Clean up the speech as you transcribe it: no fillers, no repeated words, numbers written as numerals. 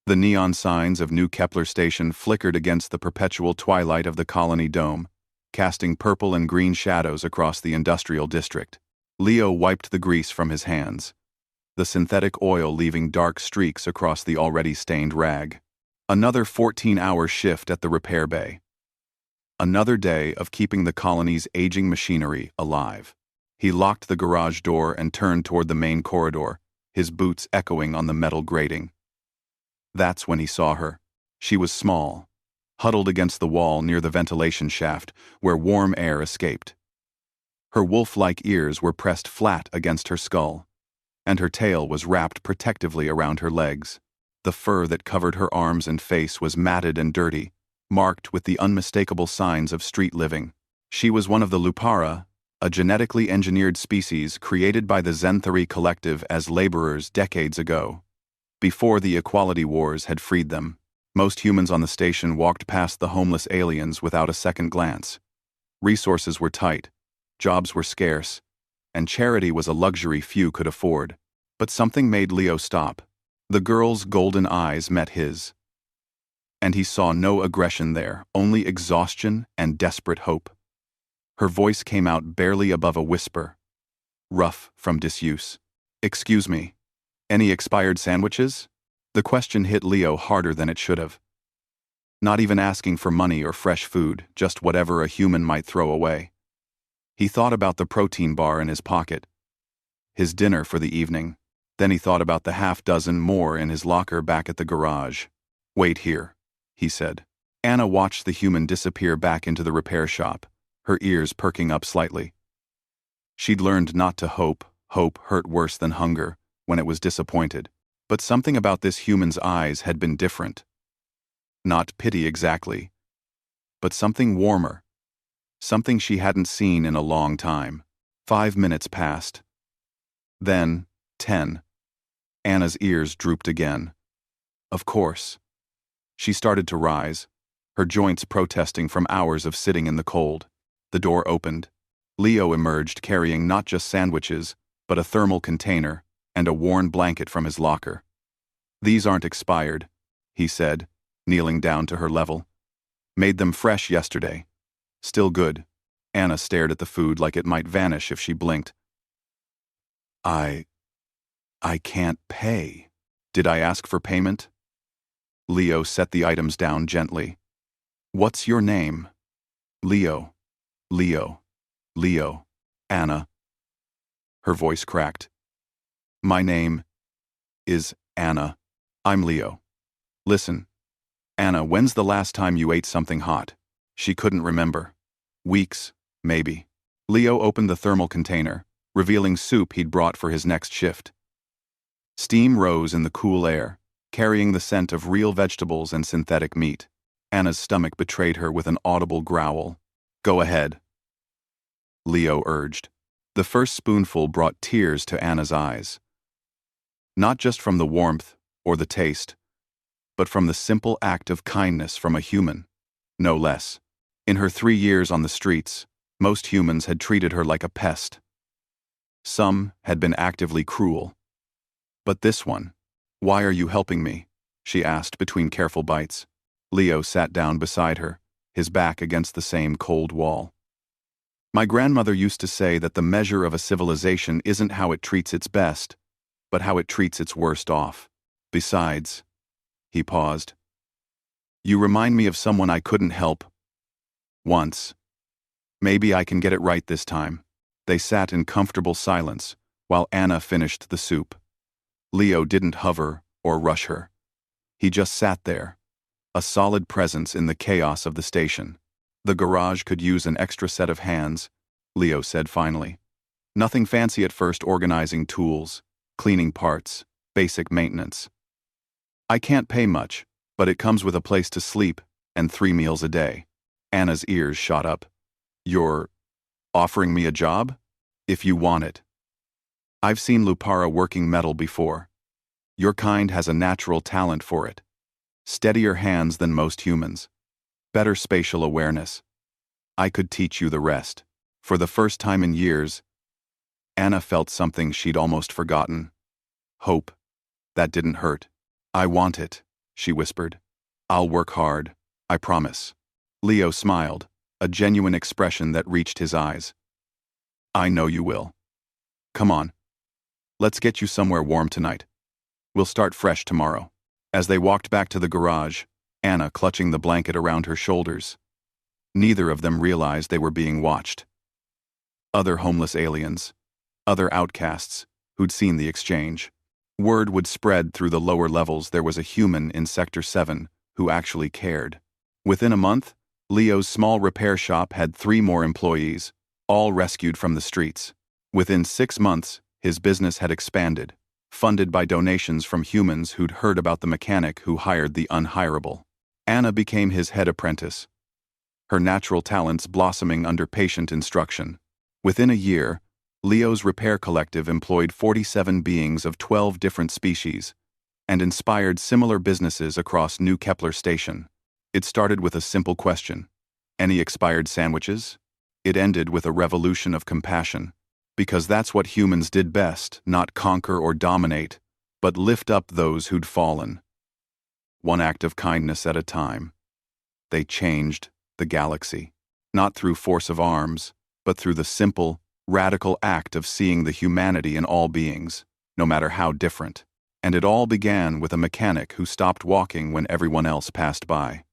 The neon signs of New Kepler Station flickered against the perpetual twilight of the colony dome, casting purple and green shadows across the industrial district. Leo wiped the grease from his hands, the synthetic oil leaving dark streaks across the already stained rag. Another 14-hour shift at the repair bay. Another day of keeping the colony's aging machinery alive. He locked the garage door and turned toward the main corridor, his boots echoing on the metal grating. That's when he saw her. She was small, huddled against the wall near the ventilation shaft where warm air escaped. Her wolf-like ears were pressed flat against her skull, and her tail was wrapped protectively around her legs. The fur that covered her arms and face was matted and dirty, marked with the unmistakable signs of street living. She was one of the Lupara, a genetically engineered species created by the Zenthari Collective as laborers decades ago, before the Equality Wars had freed them. Most humans on the station walked past the homeless aliens without a second glance. Resources were tight, jobs were scarce, and charity was a luxury few could afford. But something made Leo stop. The girl's golden eyes met his, and he saw no aggression there, only exhaustion and desperate hope. Her voice came out barely above a whisper, rough from disuse. "Excuse me, any expired sandwiches?" The question hit Leo harder than it should have. Not even asking for money or fresh food, just whatever a human might throw away. He thought about the protein bar in his pocket, his dinner for the evening. Then he thought about the half-dozen more in his locker back at the garage. "Wait here," he said. Anna watched the human disappear back into the repair shop, her ears perking up slightly. She'd learned not to hope. Hope hurt worse than hunger when it was disappointed. But something about this human's eyes had been different. Not pity exactly, but something warmer. Something she hadn't seen in a long time. 5 minutes passed. Then, 10. Anna's ears drooped again. Of course. She started to rise, her joints protesting from hours of sitting in the cold. The door opened. Leo emerged carrying not just sandwiches, but a thermal container and a worn blanket from his locker. "These aren't expired," he said, kneeling down to her level. "Made them fresh yesterday. Still good." Anna stared at the food like it might vanish if she blinked. I can't pay. Did I ask for payment?" Leo set the items down gently. "What's your name?" "Leo. Leo. Leo. Anna." Her voice cracked. "My name is Anna. I'm Leo. Listen, Anna, when's the last time you ate something hot?" She couldn't remember. Weeks, maybe. Leo opened the thermal container, revealing soup he'd brought for his next shift. Steam rose in the cool air, carrying the scent of real vegetables and synthetic meat. Anna's stomach betrayed her with an audible growl. "Go ahead," Leo urged. The first spoonful brought tears to Anna's eyes. Not just from the warmth or the taste, but from the simple act of kindness from a human, no less. In her 3 years on the streets, most humans had treated her like a pest. Some had been actively cruel. But this one, "Why are you helping me?" she asked between careful bites. Leo sat down beside her, his back against the same cold wall. "My grandmother used to say that the measure of a civilization isn't how it treats its best, but how it treats its worst off. Besides," he paused, "you remind me of someone I couldn't help once. Maybe I can get it right this time." They sat in comfortable silence while Anna finished the soup. Leo didn't hover or rush her. He just sat there, a solid presence in the chaos of the station. "The garage could use an extra set of hands," Leo said finally. "Nothing fancy at first, organizing tools, cleaning parts, basic maintenance. I can't pay much, but it comes with a place to sleep and 3 meals a day." Anna's ears shot up. "You're offering me a job? If you want it. I've seen Lupara working metal before. Your kind has a natural talent for it. Steadier hands than most humans. Better spatial awareness. I could teach you the rest." For the first time in years, Anna felt something she'd almost forgotten. Hope. That didn't hurt. "I want it," she whispered. "I'll work hard, I promise." Leo smiled, a genuine expression that reached his eyes. "I know you will. Come on. Let's get you somewhere warm tonight. We'll start fresh tomorrow." As they walked back to the garage, Anna clutching the blanket around her shoulders. Neither of them realized they were being watched. Other homeless aliens, other outcasts, who'd seen the exchange. Word would spread through the lower levels there was a human in Sector 7 who actually cared. Within a month, Leo's small repair shop had 3 more employees, all rescued from the streets. Within 6 months, his business had expanded, funded by donations from humans who'd heard about the mechanic who hired the unhireable. Anna became his head apprentice, her natural talents blossoming under patient instruction. Within a year, Leo's repair collective employed 47 beings of 12 different species and inspired similar businesses across New Kepler Station. It started with a simple question: any expired sandwiches? It ended with a revolution of compassion, because that's what humans did best, not conquer or dominate, but lift up those who'd fallen. One act of kindness at a time. They changed the galaxy, not through force of arms, but through the simple, radical act of seeing the humanity in all beings, no matter how different. And it all began with a mechanic who stopped walking when everyone else passed by.